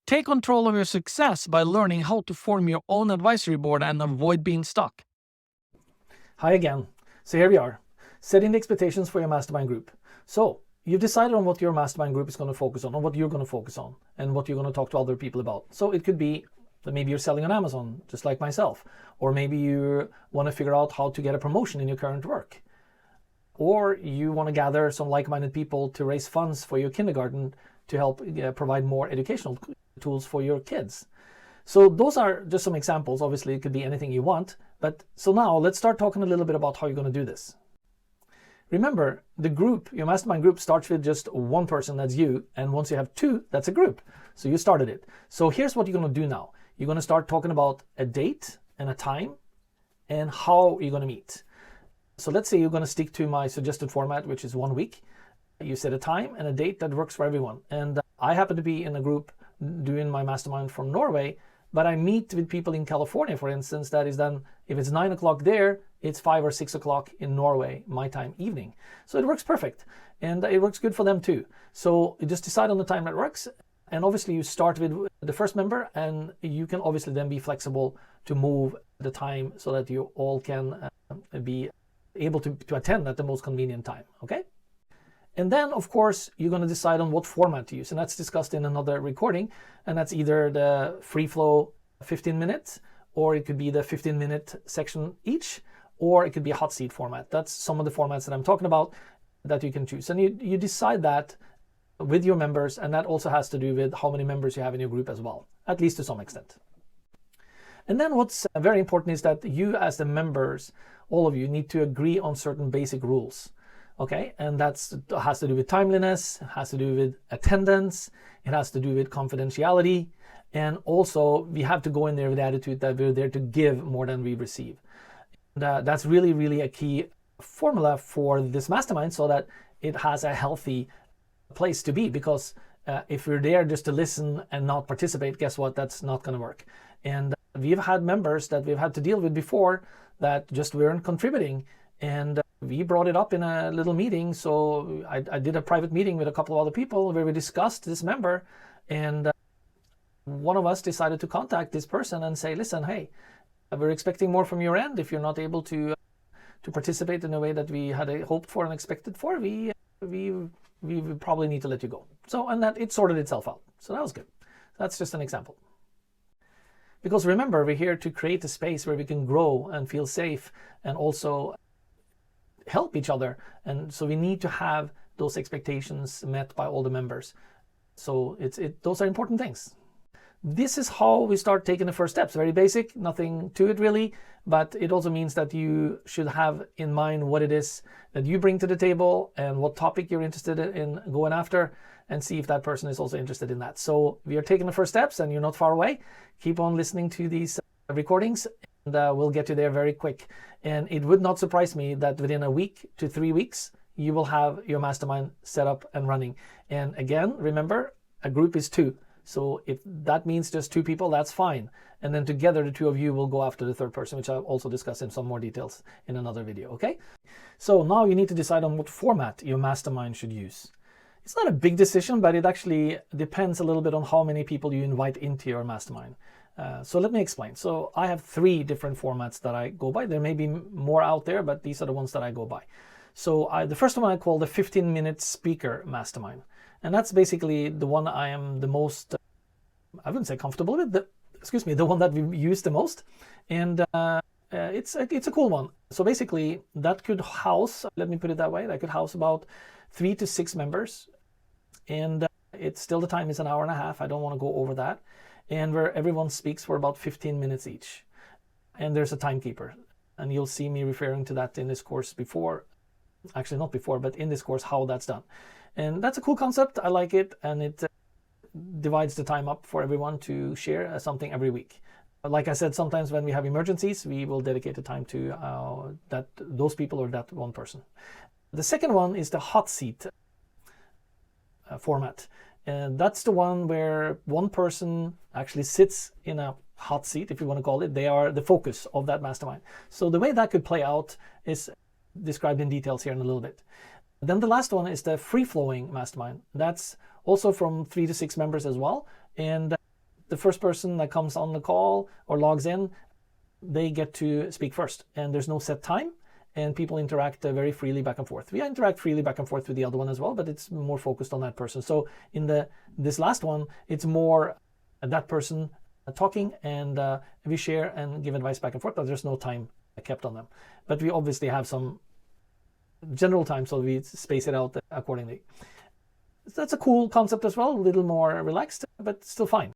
Take control of your success by learning how to form your own advisory board and avoid being stuck. Hi again. So here we are, setting the expectations for your mastermind group. So you've decided on what your mastermind group is going to focus on what you're going to focus on, and what you're going to talk to other people about. So it could be that maybe you're selling on Amazon, just like myself, or maybe you want to figure out how to get a promotion in your current work, or you want to gather some like-minded people to raise funds for your kindergarten to help provide more educational tools for your kids. So those are just some examples. Obviously, it could be anything you want. But so now let's start talking a little bit about how you're going to do this. Remember, the group, your mastermind group, starts with just one person, that's you. And once you have two, that's a group. So you started it. So here's what you're going to do now. You're going to start talking about a date and a time and how you're going to meet. So let's say you're going to stick to my suggested format, which is 1 week. You set a time and a date that works for everyone. And I happen to be in a group doing my mastermind from Norway, but I meet with people in California, for instance. That is then, if it's 9 o'clock there, it's 5 or 6 o'clock in Norway, my time, evening. So it works perfect. And it works good for them too. So you just decide on the time that works. And obviously you start with the first member, and you can obviously then be flexible to move the time so that you all can be able to attend at the most convenient time, okay? And then, of course, you're going to decide on what format to use. And that's discussed in another recording. And that's either the free flow 15 minutes, or it could be the 15-minute section each, or it could be a hot seat format. That's some of the formats that I'm talking about that you can choose. And you decide that with your members. And that also has to do with how many members you have in your group as well, at least to some extent. And then what's very important is that you as the members, all of you, need to agree on certain basic rules. Okay, and that has to do with timeliness, it has to do with attendance, it has to do with confidentiality, and also we have to go in there with the attitude that we're there to give more than we receive. And, that's really, really a key formula for this mastermind, so that it has a healthy place to be. Because if we're there just to listen and not participate, guess what? That's not going to work. And we've had members that we've had to deal with before that just weren't contributing. And we brought it up in a little meeting. So I did a private meeting with a couple of other people where we discussed this member. And one of us decided to contact this person and say, listen, hey, we're expecting more from your end. If you're not able to participate in the way that we had hoped for and expected for, we probably need to let you go. So, and that it sorted itself out. So that was good. That's just an example. Because remember, we're here to create a space where we can grow and feel safe and also help each other. And so we need to have those expectations met by all the members. So those are important things. This is how we start taking the first steps. Very basic, nothing to it really, but it also means that you should have in mind what it is that you bring to the table and what topic you're interested in going after, and see if that person is also interested in that. So we are taking the first steps, and you're not far away. Keep on listening to these recordings, and we'll get you there very quick. And it would not surprise me that within a week to 3 weeks, you will have your mastermind set up and running. And again, remember, a group is 2. So if that means just 2 people, that's fine. And then together, the 2 of you will go after the third person, which I'll also discuss in some more details in another video, okay? So now you need to decide on what format your mastermind should use. It's not a big decision, but it actually depends a little bit on how many people you invite into your mastermind. So let me explain. So I have 3 different formats that I go by. There may be more out there, but these are the ones that I go by. So the first one I call the 15-minute speaker mastermind. And that's basically the one I am the most, I wouldn't say comfortable with, the one that we use the most. And it's a cool one. So basically that could house, let me put it that way, that could house about 3 to 6 members. And it's still, the time is an hour and a half. I don't want to go over that. And where everyone speaks for about 15 minutes each. And there's a timekeeper. And you'll see me referring to that in this course before, actually not before, but in this course, how that's done. And that's a cool concept. I like it. And it divides the time up for everyone to share something every week. Like I said, sometimes when we have emergencies, we will dedicate the time to those people or that one person. The second one is the hot seat format. And that's the one where one person actually sits in a hot seat, if you want to call it. They are the focus of that mastermind. So the way that could play out is described in details here in a little bit. Then the last one is the free-flowing mastermind. That's also from 3 to 6 members as well. And the first person that comes on the call or logs in, they get to speak first, and there's no set time, and people interact very freely back and forth. We interact freely back and forth with the other one as well, but it's more focused on that person. So in this last one, it's more that person talking, and we share and give advice back and forth, but there's no time kept on them. But we obviously have some general time, so we space it out accordingly. So that's a cool concept as well, a little more relaxed, but still fine.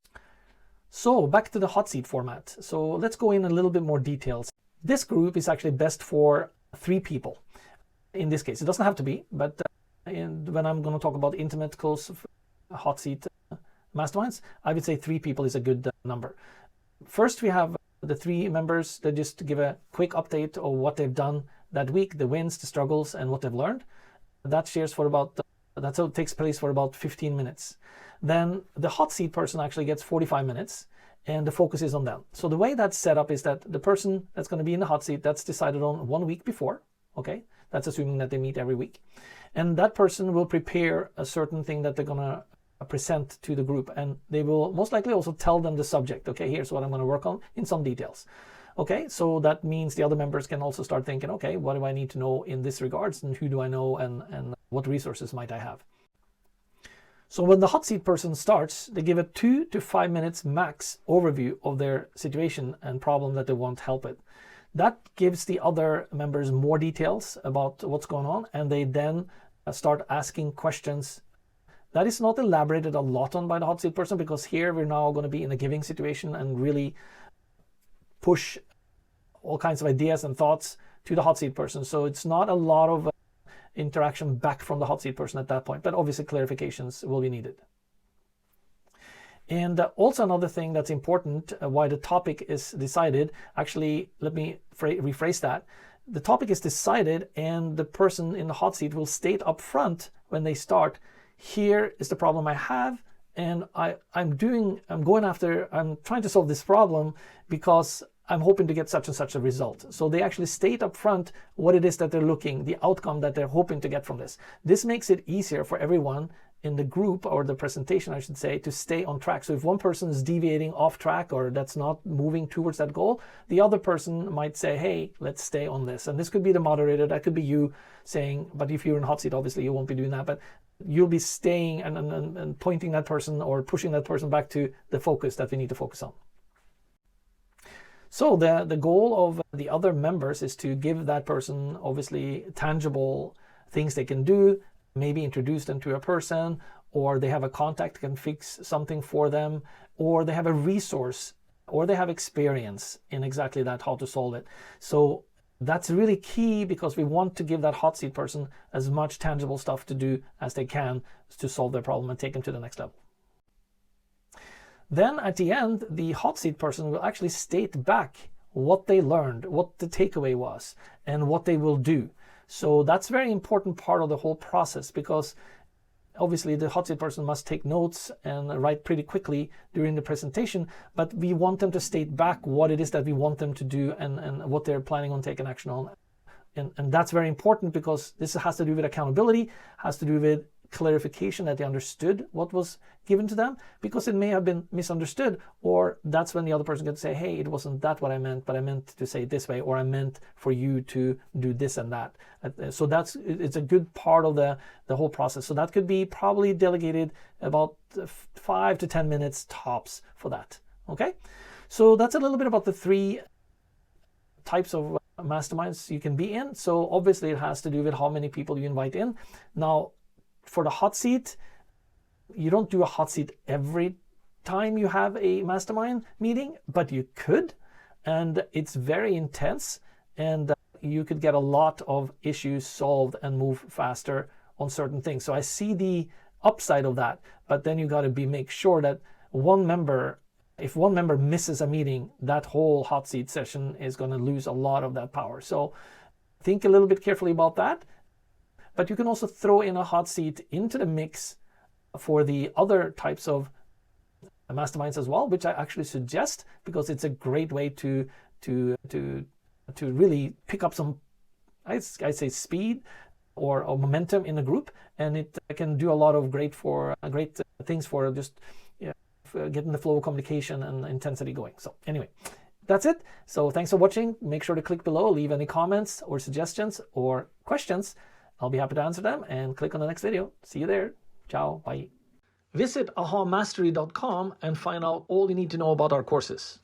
So back to the hot seat format. So let's go in a little bit more details. This group is actually best for 3 people. In this case, it doesn't have to be, but when I'm going to talk about intimate, close, hot seat masterminds, I would say 3 people is a good number. First, we have the 3 members that just give a quick update of what they've done that week, the wins, the struggles, and what they've learned. That's how it takes place for about 15 minutes. Then the hot seat person actually gets 45 minutes, and the focus is on them. So the way that's set up is that the person that's going to be in the hot seat, that's decided on 1 week before. Okay, that's assuming that they meet every week. And that person will prepare a certain thing that they're going to present to the group, and they will most likely also tell them the subject. Okay, here's what I'm going to work on in some details. Okay, so that means the other members can also start thinking, okay, what do I need to know in this regards, and who do I know, and what resources might I have? So when the hot seat person starts, they give a 2 to 5 minutes max overview of their situation and problem that they want help with. That gives the other members more details about what's going on, and they then start asking questions. That is not elaborated a lot on by the hot seat person, because here we're now going to be in a giving situation and really push all kinds of ideas and thoughts to the hot seat person. So it's not a lot of interaction back from the hot seat person at that point, but obviously clarifications will be needed. And also another thing that's important, why the topic is decided, actually, let me rephrase that. The topic is decided, and the person in the hot seat will state up front when they start, here is the problem I have, and I'm trying to solve this problem because I'm hoping to get such and such a result. So they actually state up front what it is that they're the outcome that they're hoping to get from this. This makes it easier for everyone in the group, or the presentation, I should say, to stay on track. So if one person is deviating off track, or that's not moving towards that goal, the other person might say, hey, let's stay on this. And this could be the moderator, that could be you saying, but if you're in hot seat, obviously you won't be doing that, but you'll be staying and pointing that person or pushing that person back to the focus that we need to focus on. So the goal of the other members is to give that person obviously tangible things they can do, maybe introduce them to a person, or they have a contact that can fix something for them, or they have a resource, or they have experience in exactly that, how to solve it. So that's really key, because we want to give that hot seat person as much tangible stuff to do as they can to solve their problem and take them to the next level. Then at the end, the hot seat person will actually state back what they learned, what the takeaway was, and what they will do. So that's a very important part of the whole process, because obviously the hot seat person must take notes and write pretty quickly during the presentation, but we want them to state back what it is that we want them to do, and what they're planning on taking action on. And that's very important, because this has to do with accountability, has to do with clarification, that they understood what was given to them, because it may have been misunderstood, or that's when the other person can say, hey, it wasn't that what I meant, but I meant to say it this way, or I meant for you to do this and that. So it's a good part of the whole process. So that could be probably delegated about 5 to 10 minutes tops for that. Okay, so that's a little bit about the 3 types of masterminds you can be in. So obviously it has to do with how many people you invite in. Now, for the hot seat, you don't do a hot seat every time you have a mastermind meeting, but you could, and it's very intense, and you could get a lot of issues solved and move faster on certain things. So I see the upside of that, but then you got to make sure that if one member misses a meeting, that whole hot seat session is going to lose a lot of that power. So think a little bit carefully about that. But you can also throw in a hot seat into the mix for the other types of masterminds as well, which I actually suggest, because it's a great way to really pick up some, I'd say, speed or momentum in a group, and it can do a lot of great things for just getting the flow of communication and intensity going. So anyway, that's it. So thanks for watching. Make sure to click below, leave any comments or suggestions or questions. I'll be happy to answer them, and click on the next video. See you there. Ciao. Bye. Visit ahamastery.com and find out all you need to know about our courses.